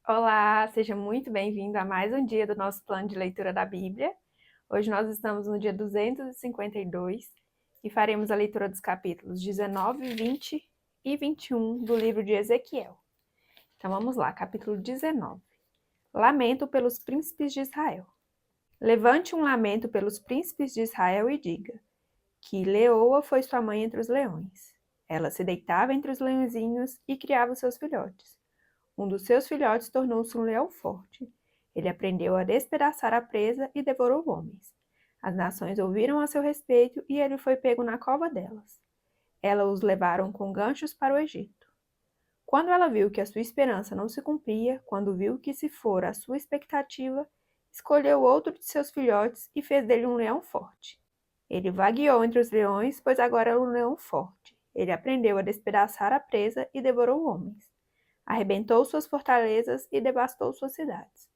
Olá, seja muito bem-vindo a mais um dia do nosso plano de leitura da Bíblia. Hoje nós estamos no dia 252 e faremos a leitura dos capítulos 19, 20 e 21 do livro de Ezequiel. Então vamos lá, capítulo 19. Lamento pelos príncipes de Israel. Levante um lamento pelos príncipes de Israel e diga que Leoa foi sua mãe entre os leões. Ela se deitava entre os leõezinhos e criava os seus filhotes. Um dos seus filhotes tornou-se um leão forte. Ele aprendeu a despedaçar a presa e devorou homens. As nações ouviram a seu respeito e ele foi pego na cova delas. Elas os levaram com ganchos para o Egito. Quando ela viu que a sua esperança não se cumpria, quando viu que se fora a sua expectativa, escolheu outro de seus filhotes e fez dele um leão forte. Ele vagueou entre os leões, pois agora era um leão forte. Ele aprendeu a despedaçar a presa e devorou homens. Arrebentou suas fortalezas e devastou suas cidades.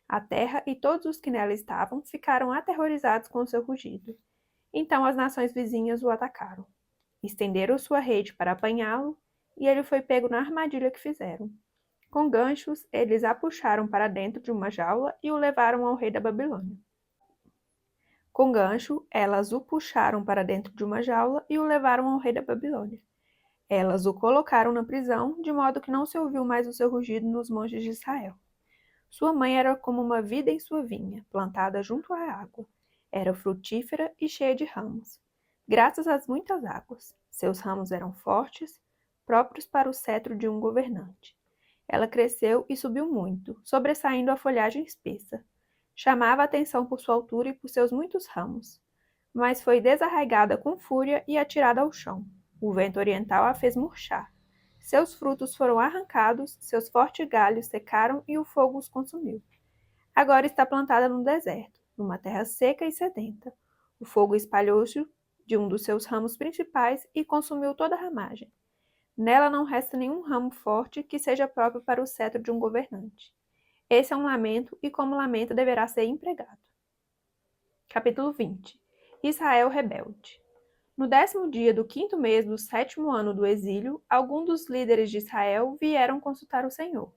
A terra e todos os que nela estavam ficaram aterrorizados com o seu rugido. Então as nações vizinhas o atacaram. Estenderam sua rede para apanhá-lo, e ele foi pego na armadilha que fizeram. Com ganchos, eles a puxaram para dentro de uma jaula e o levaram ao rei da Babilônia. Com gancho, elas o puxaram para dentro de uma jaula e o levaram ao rei da Babilônia. Elas o colocaram na prisão, de modo que não se ouviu mais o seu rugido nos montes de Israel. Sua mãe era como uma vida em sua vinha, plantada junto à água. Era frutífera e cheia de ramos, graças às muitas águas. Seus ramos eram fortes, próprios para o cetro de um governante. Ela cresceu e subiu muito, sobressaindo a folhagem espessa. Chamava a atenção por sua altura e por seus muitos ramos, mas foi desarraigada com fúria e atirada ao chão. O vento oriental a fez murchar. Seus frutos foram arrancados, seus fortes galhos secaram e o fogo os consumiu. Agora está plantada no deserto, numa terra seca e sedenta. O fogo espalhou-se de um dos seus ramos principais e consumiu toda a ramagem. Nela não resta nenhum ramo forte que seja próprio para o cetro de um governante. Esse é um lamento e como lamento deverá ser empregado. Capítulo 20. Israel rebelde. No 10º dia do 5º mês do 7º ano do exílio, alguns dos líderes de Israel vieram consultar o Senhor,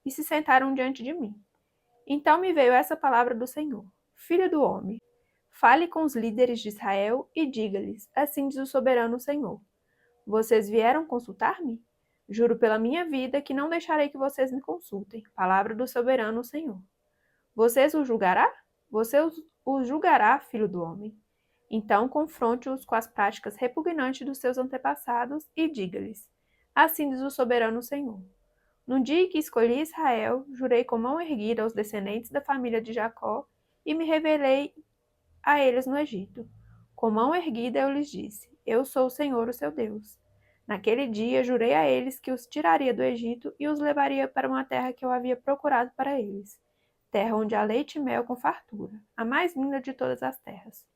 e se sentaram diante de mim. Então me veio essa palavra do Senhor: Filho do homem, fale com os líderes de Israel e diga-lhes: assim diz o soberano Senhor. Vocês vieram consultar-me? Juro pela minha vida que não deixarei que vocês me consultem. Palavra do soberano Senhor. Vocês o julgará? Você o julgará, filho do homem. Então confronte-os com as práticas repugnantes dos seus antepassados e diga-lhes: assim diz o soberano Senhor. No dia em que escolhi Israel, jurei com mão erguida aos descendentes da família de Jacó e me revelei a eles no Egito. Com mão erguida eu lhes disse: eu sou o Senhor, o seu Deus. Naquele dia jurei a eles que os tiraria do Egito e os levaria para uma terra que eu havia procurado para eles, terra onde há leite e mel com fartura, a mais linda de todas as terras.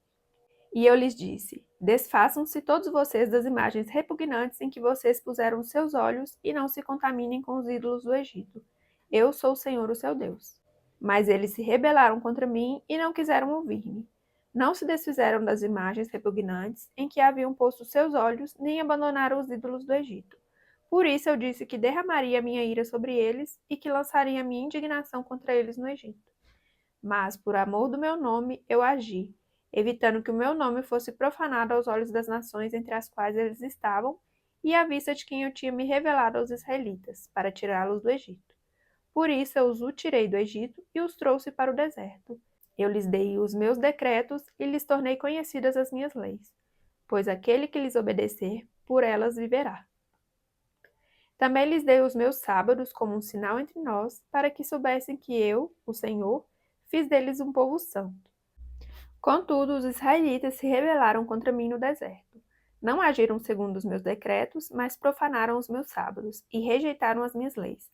E eu lhes disse: desfaçam-se todos vocês das imagens repugnantes em que vocês puseram os seus olhos e não se contaminem com os ídolos do Egito. Eu sou o Senhor, o seu Deus. Mas eles se rebelaram contra mim e não quiseram ouvir-me. Não se desfizeram das imagens repugnantes em que haviam posto seus olhos, nem abandonaram os ídolos do Egito. Por isso eu disse que derramaria minha ira sobre eles e que lançaria minha indignação contra eles no Egito. Mas, por amor do meu nome, eu agi, evitando que o meu nome fosse profanado aos olhos das nações entre as quais eles estavam, e à vista de quem eu tinha me revelado aos israelitas, para tirá-los do Egito. Por isso eu os tirei do Egito e os trouxe para o deserto. Eu lhes dei os meus decretos e lhes tornei conhecidas as minhas leis, pois aquele que lhes obedecer, por elas viverá. Também lhes dei os meus sábados como um sinal entre nós, para que soubessem que eu, o Senhor, fiz deles um povo santo. Contudo, os israelitas se rebelaram contra mim no deserto. Não agiram segundo os meus decretos, mas profanaram os meus sábados e rejeitaram as minhas leis,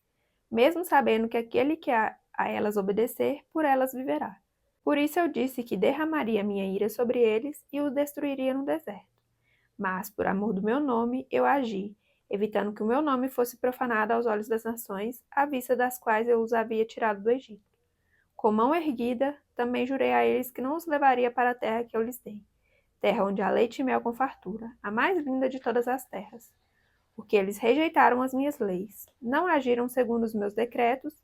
mesmo sabendo que aquele que a elas obedecer, por elas viverá. Por isso eu disse que derramaria minha ira sobre eles e os destruiria no deserto. Mas, por amor do meu nome, eu agi, evitando que o meu nome fosse profanado aos olhos das nações, à vista das quais eu os havia tirado do Egito. Com mão erguida, também jurei a eles que não os levaria para a terra que eu lhes dei, terra onde há leite e mel com fartura, a mais linda de todas as terras. Porque eles rejeitaram as minhas leis, não agiram segundo os meus decretos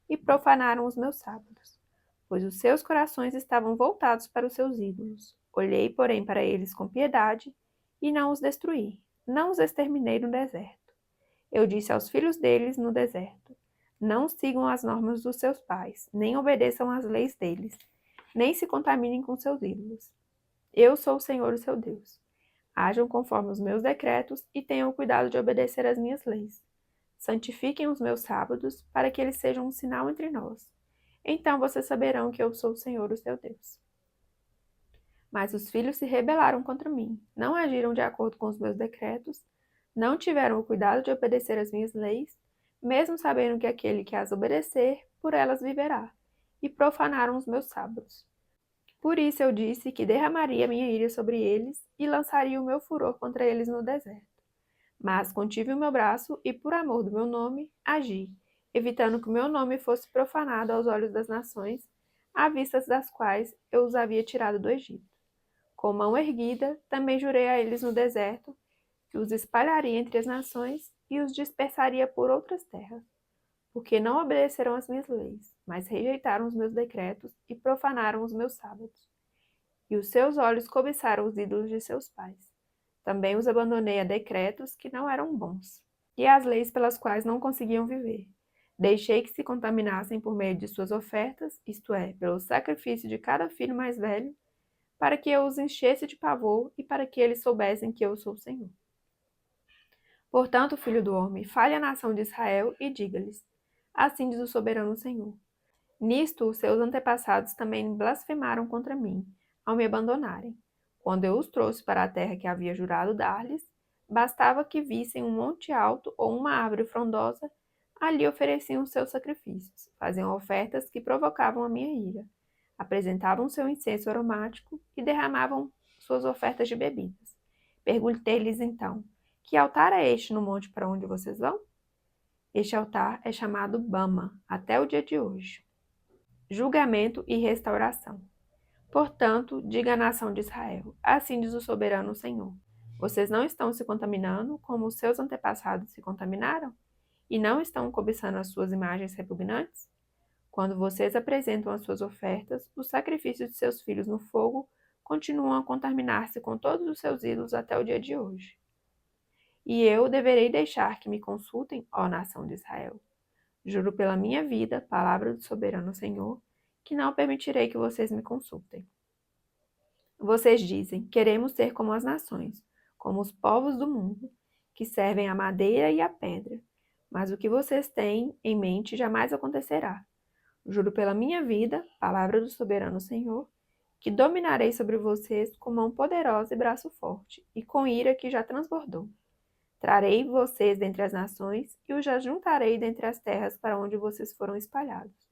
e profanaram os meus sábados, pois os seus corações estavam voltados para os seus ídolos. Olhei, porém, para eles com piedade e não os destruí, não os exterminei no deserto. Eu disse aos filhos deles no deserto: não sigam as normas dos seus pais, nem obedeçam às leis deles, nem se contaminem com seus ídolos. Eu sou o Senhor, o seu Deus. Hajam conforme os meus decretos e tenham cuidado de obedecer às minhas leis. Santifiquem os meus sábados, para que eles sejam um sinal entre nós. Então vocês saberão que eu sou o Senhor, o seu Deus. Mas os filhos se rebelaram contra mim, não agiram de acordo com os meus decretos, não tiveram o cuidado de obedecer às minhas leis, mesmo sabendo que aquele que as obedecer, por elas viverá, e profanaram os meus sábados. Por isso eu disse que derramaria minha ira sobre eles e lançaria o meu furor contra eles no deserto. Mas contive o meu braço e, por amor do meu nome, agi, evitando que o meu nome fosse profanado aos olhos das nações, à vista das quais eu os havia tirado do Egito. Com mão erguida, também jurei a eles no deserto que os espalharia entre as nações e os dispersaria por outras terras, porque não obedeceram às minhas leis, mas rejeitaram os meus decretos e profanaram os meus sábados. E os seus olhos cobiçaram os ídolos de seus pais. Também os abandonei a decretos que não eram bons, e às leis pelas quais não conseguiam viver. Deixei que se contaminassem por meio de suas ofertas, isto é, pelo sacrifício de cada filho mais velho, para que eu os enchesse de pavor e para que eles soubessem que eu sou o Senhor. Portanto, filho do homem, fale à nação de Israel e diga-lhes: assim diz o soberano Senhor. Nisto, os seus antepassados também blasfemaram contra mim, ao me abandonarem. Quando eu os trouxe para a terra que havia jurado dar-lhes, bastava que vissem um monte alto ou uma árvore frondosa, ali ofereciam os seus sacrifícios, faziam ofertas que provocavam a minha ira, apresentavam seu incenso aromático e derramavam suas ofertas de bebidas. Perguntei-lhes então: que altar é este no monte para onde vocês vão? Este altar é chamado Bama, até o dia de hoje. Julgamento e restauração. Portanto, diga à nação de Israel: assim diz o soberano Senhor: vocês não estão se contaminando como os seus antepassados se contaminaram? E não estão cobiçando as suas imagens repugnantes? Quando vocês apresentam as suas ofertas, os sacrifícios de seus filhos no fogo continuam a contaminar-se com todos os seus ídolos até o dia de hoje. E eu deverei deixar que me consultem, ó nação de Israel. Juro pela minha vida, palavra do soberano Senhor, que não permitirei que vocês me consultem. Vocês dizem: queremos ser como as nações, como os povos do mundo, que servem a madeira e a pedra. Mas o que vocês têm em mente jamais acontecerá. Juro pela minha vida, palavra do soberano Senhor, que dominarei sobre vocês com mão poderosa e braço forte, e com ira que já transbordou. Trarei vocês dentre as nações e os ajuntarei dentre as terras para onde vocês foram espalhados,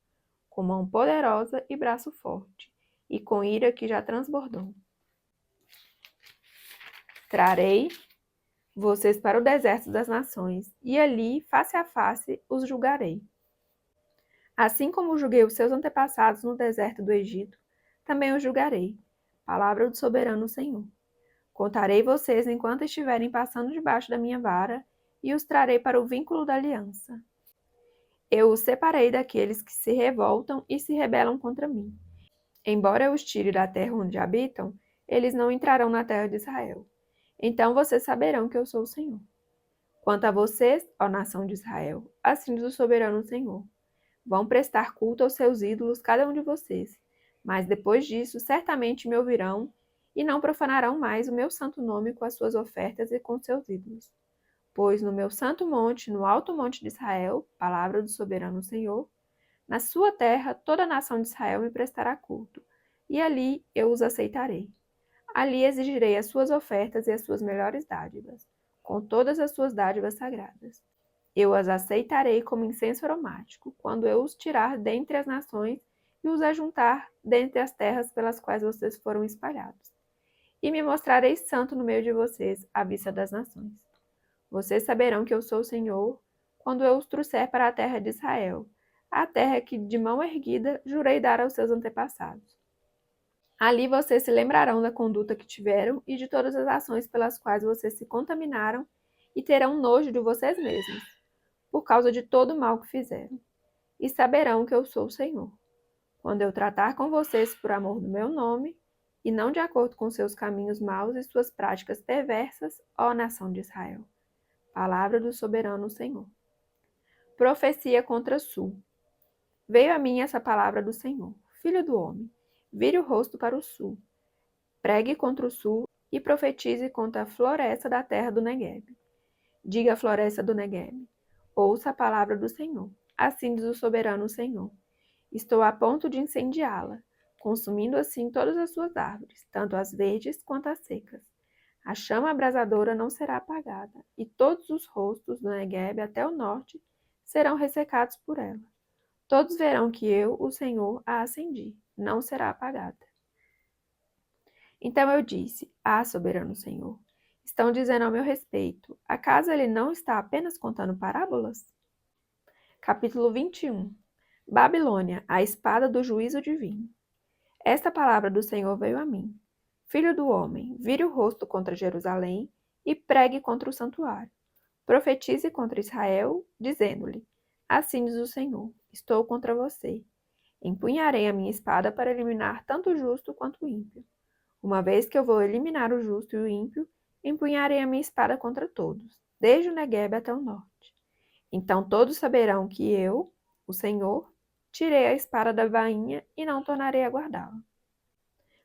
com mão poderosa e braço forte, e com ira que já transbordou. Trarei vocês para o deserto das nações, e ali, face a face, os julgarei. Assim como julguei os seus antepassados no deserto do Egito, também os julgarei. Palavra do soberano Senhor. Contarei vocês enquanto estiverem passando debaixo da minha vara, e os trarei para o vínculo da aliança. Eu os separei daqueles que se revoltam e se rebelam contra mim. Embora eu os tire da terra onde habitam, eles não entrarão na terra de Israel. Então vocês saberão que eu sou o Senhor. Quanto a vocês, ó nação de Israel, assim diz o soberano Senhor: vão prestar culto aos seus ídolos cada um de vocês, mas depois disso certamente me ouvirão e não profanarão mais o meu santo nome com as suas ofertas e com seus ídolos. Pois no meu santo monte, no alto monte de Israel, palavra do soberano Senhor, na sua terra toda a nação de Israel me prestará culto, e ali eu os aceitarei. Ali exigirei as suas ofertas e as suas melhores dádivas, com todas as suas dádivas sagradas. Eu as aceitarei como incenso aromático, quando eu os tirar dentre as nações e os ajuntar dentre as terras pelas quais vocês foram espalhados. E me mostrarei santo no meio de vocês, à vista das nações. Vocês saberão que eu sou o Senhor, quando eu os trouxer para a terra de Israel, a terra que, de mão erguida, jurei dar aos seus antepassados. Ali vocês se lembrarão da conduta que tiveram e de todas as ações pelas quais vocês se contaminaram e terão nojo de vocês mesmos, por causa de todo o mal que fizeram. e saberão que eu sou o Senhor. Quando eu tratar com vocês por amor do meu nome, e não de acordo com seus caminhos maus e suas práticas perversas, ó nação de Israel. Palavra do soberano Senhor. Profecia contra Sul. Veio a mim essa palavra do Senhor. Filho do homem, vire o rosto para o sul. Pregue contra o sul e profetize contra a floresta da terra do Negueb. Diga à floresta do Negueb: ouça a palavra do Senhor. Assim diz o soberano Senhor. Estou a ponto de incendiá-la, consumindo assim todas as suas árvores, tanto as verdes quanto as secas. A chama abrasadora não será apagada, e todos os rostos do Negueb até o norte serão ressecados por ela. Todos verão que eu, o Senhor, a acendi, não será apagada. Então eu disse: ah, soberano Senhor, estão dizendo ao meu respeito, acaso ele não está apenas contando parábolas? Capítulo 21. Babilônia, a espada do juízo divino. Esta palavra do Senhor veio a mim. Filho do homem, vire o rosto contra Jerusalém e pregue contra o santuário. Profetize contra Israel, dizendo-lhe: assim diz o Senhor, estou contra você. Empunharei a minha espada para eliminar tanto o justo quanto o ímpio. Uma vez que eu vou eliminar o justo e o ímpio, empunharei a minha espada contra todos, desde o Negueb até o norte. Então todos saberão que eu, o Senhor, tirei a espada da bainha e não tornarei a guardá-la.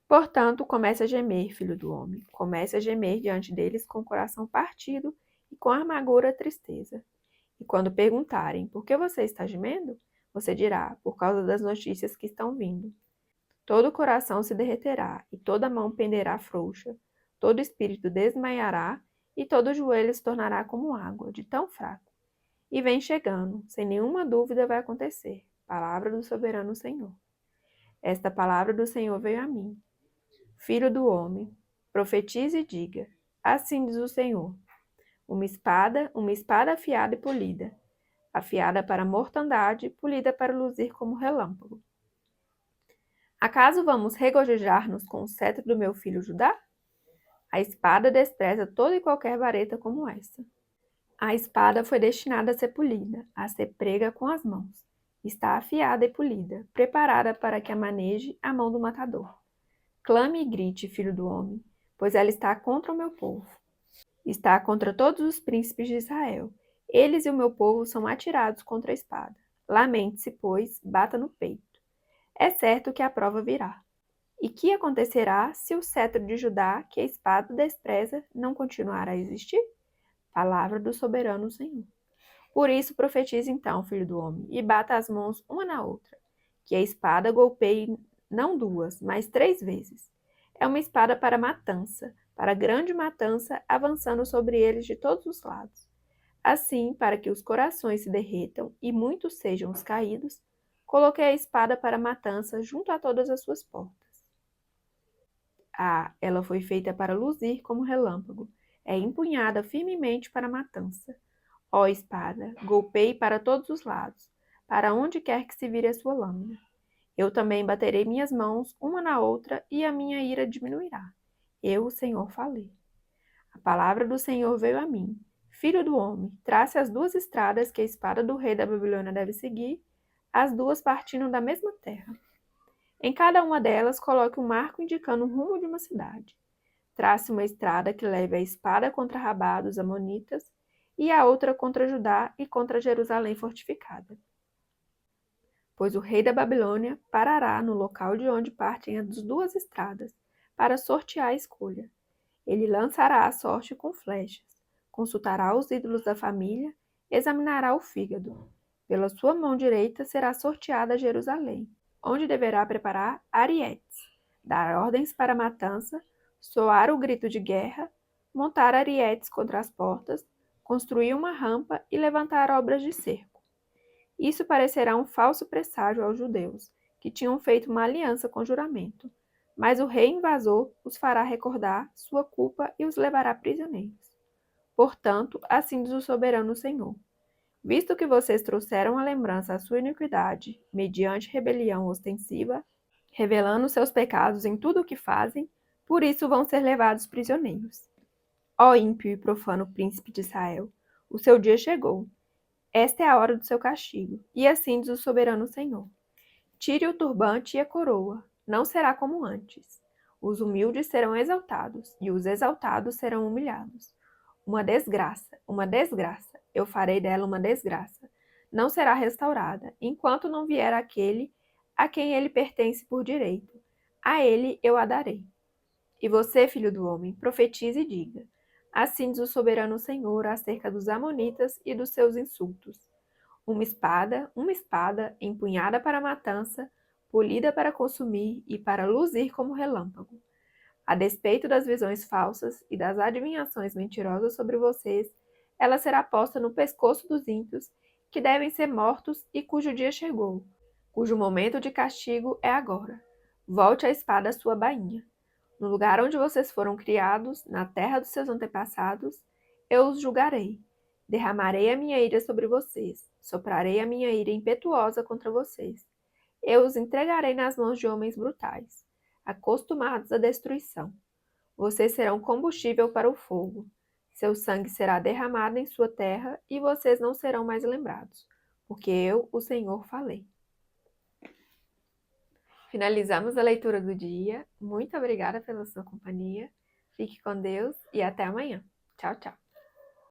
Portanto, comece a gemer, filho do homem, comece a gemer diante deles com o coração partido e com amargura e tristeza. E quando perguntarem, por que você está gemendo? Você dirá, por causa das notícias que estão vindo. Todo o coração se derreterá, e toda mão penderá frouxa, todo espírito desmaiará, e todo joelho se tornará como água, de tão fraco. E vem chegando, sem nenhuma dúvida vai acontecer. Palavra do soberano Senhor. Esta palavra do Senhor veio a mim. Filho do homem, profetize e diga: assim diz o Senhor. Uma espada afiada e polida, afiada para a mortandade, polida para luzir como relâmpago. Acaso vamos regozijar-nos com o cetro do meu filho Judá? A espada despreza toda e qualquer vareta como essa. A espada foi destinada a ser polida, a ser prega com as mãos. Está afiada e polida, preparada para que a maneje a mão do matador. Clame e grite, filho do homem, pois ela está contra o meu povo. Está contra todos os príncipes de Israel. Eles e o meu povo são atirados contra a espada. Lamente-se, pois, bata no peito. É certo que a prova virá. E que acontecerá se o cetro de Judá, que a espada despreza, não continuar a existir? Palavra do soberano Senhor. Por isso profetize então, filho do homem, e bata as mãos uma na outra, que a espada golpeie não 2, mas 3 vezes. É uma espada para matança, para grande matança, avançando sobre eles de todos os lados. Assim, para que os corações se derretam e muitos sejam os caídos, coloquei a espada para matança junto a todas as suas portas. Ah, ela foi feita para luzir como relâmpago, é empunhada firmemente para matança. Ó espada, golpeie para todos os lados, para onde quer que se vire a sua lâmina. Eu também baterei minhas mãos uma na outra e a minha ira diminuirá. Eu, o Senhor, falei. A palavra do Senhor veio a mim. Filho do homem, trace as 2 estradas que a espada do rei da Babilônia deve seguir, as 2 partindo da mesma terra. Em cada uma delas, coloque um marco indicando o rumo de uma cidade. Trace uma estrada que leve a espada contra Rabá dos Amonitas e a outra contra Judá e contra Jerusalém fortificada. Pois o rei da Babilônia parará no local de onde partem as 2 estradas, para sortear a escolha. Ele lançará a sorte com flechas, consultará os ídolos da família, examinará o fígado. Pela sua mão direita será sorteada Jerusalém, onde deverá preparar arietes, dar ordens para a matança, soar o grito de guerra, montar arietes contra as portas, construir uma rampa e levantar obras de cerco. Isso parecerá um falso presságio aos judeus, que tinham feito uma aliança com juramento. Mas o rei invasor os fará recordar sua culpa e os levará prisioneiros. Portanto, assim diz o soberano Senhor: visto que vocês trouxeram à lembrança a sua iniquidade, mediante rebelião ostensiva, revelando seus pecados em tudo o que fazem, por isso vão ser levados prisioneiros. Ó ímpio e profano príncipe de Israel, o seu dia chegou. Esta é a hora do seu castigo. E assim diz o soberano Senhor. Tire o turbante e a coroa. Não será como antes. Os humildes serão exaltados, e os exaltados serão humilhados. Uma desgraça, uma desgraça. Eu farei dela uma desgraça. Não será restaurada, enquanto não vier aquele a quem ele pertence por direito. A ele eu a darei. E você, filho do homem, profetize e diga: assim diz o soberano Senhor acerca dos amonitas e dos seus insultos. Uma espada, empunhada para a matança, polida para consumir e para luzir como relâmpago. A despeito das visões falsas e das adivinhações mentirosas sobre vocês, ela será posta no pescoço dos ímpios, que devem ser mortos e cujo dia chegou, cujo momento de castigo é agora. Volte a espada à sua bainha. No lugar onde vocês foram criados, na terra dos seus antepassados, eu os julgarei. Derramarei a minha ira sobre vocês, soprarei a minha ira impetuosa contra vocês. Eu os entregarei nas mãos de homens brutais, acostumados à destruição. Vocês serão combustível para o fogo. Seu sangue será derramado em sua terra e vocês não serão mais lembrados, porque eu, o Senhor, falei. Finalizamos a leitura do dia. Muito obrigada pela sua companhia. Fique com Deus e até amanhã. Tchau, tchau.